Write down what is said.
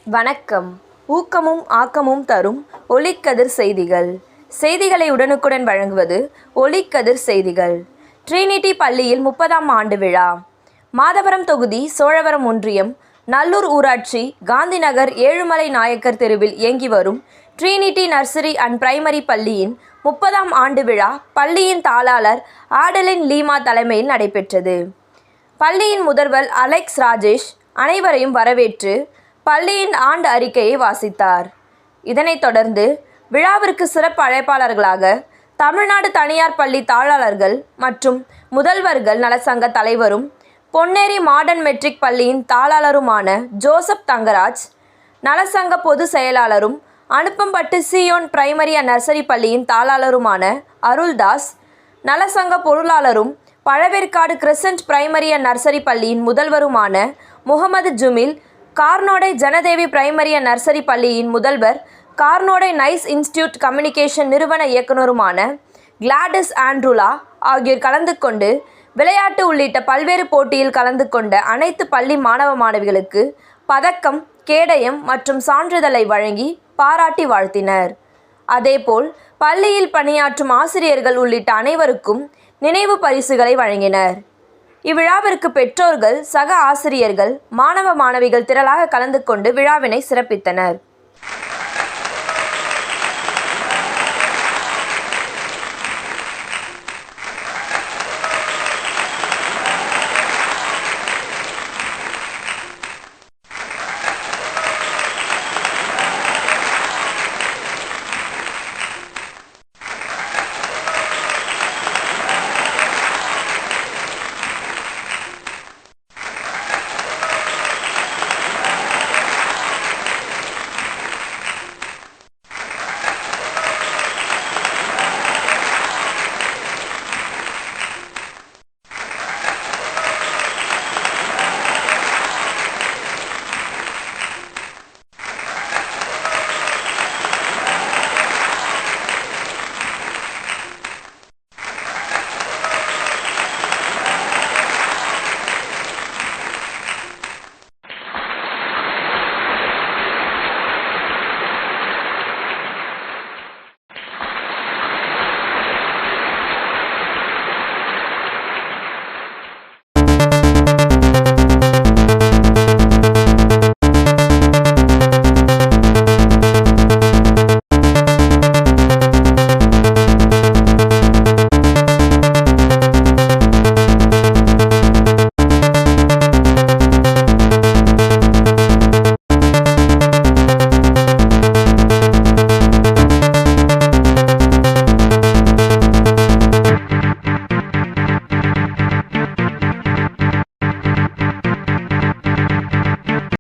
வணக்கம். ஊக்கமும் ஆக்கமும் தரும் ஒளிக்கதிர் செய்திகள். செய்திகளை உடனுக்குடன் வழங்குவது ஒளிக்கதிர் செய்திகள். ட்ரினிட்டி பள்ளியில் 30ஆம் ஆண்டு விழா. மாதவரம் தொகுதி சோழவரம் ஒன்றியம் நல்லூர் ஊராட்சி காந்திநகர் ஏழுமலை நாயக்கர் தெருவில் இயங்கி வரும் ட்ரினிட்டி நர்சரி அண்ட் பிரைமரி பள்ளியின் 30ஆம் ஆண்டு விழா பள்ளியின் தாளாளர் ஆடலின் லீமா தலைமையில் நடைபெற்றது. பள்ளியின் முதல்வர் அலெக்ஸ் ராஜேஷ் அனைவரையும் வரவேற்று பள்ளியின் ஆண்டு அறிக்கையை வாசித்தார். இதனைத் தொடர்ந்து விழாவிற்கு சிறப்பு அழைப்பாளர்களாக தமிழ்நாடு தனியார் பள்ளி தாளாளர்கள் மற்றும் முதல்வர்கள் நலசங்க தலைவரும் பொன்னேரி மாடர்ன் மெட்ரிக் பள்ளியின் தாளாளருமான ஜோசப் தங்கராஜ், நலசங்க பொதுச் செயலாளரும் Anuppampattu Zion primary and nursery பள்ளியின் தாளாளருமான அருள்தாஸ், நலசங்க பொருளாளரும் Pazhaverkadu crescent primary and nursery பள்ளியின் முதல்வருமான Mohammed Jumil, Karnodai Janadevi primary and nursery பள்ளியின் முதல்வர், கார்னோடை நைஸ் இன்ஸ்டிடியூட் கம்யூனிகேஷன் நிறுவன இயக்குநருமான கிளாடிஸ் ஆண்ட்ரூலா ஆகியோர் கலந்து கொண்டு விளையாட்டு உள்ளிட்ட பல்வேறு போட்டியில் கலந்து கொண்ட அனைத்து பள்ளி மாணவ மாணவிகளுக்கு பதக்கம், கேடயம் மற்றும் சான்றிதழை வழங்கி பாராட்டி வாழ்த்தினர். அதேபோல் பள்ளியில் பணியாற்றும் ஆசிரியர்கள் உள்ளிட்ட அனைவருக்கும் நினைவு பரிசுகளை வழங்கினர். இவ்விழாவிற்கு பெற்றோர்கள், சக ஆசிரியர்கள், மாணவ மாணவிகள் திரளாக கலந்து கொண்டு விழாவினை சிறப்பித்தனர்.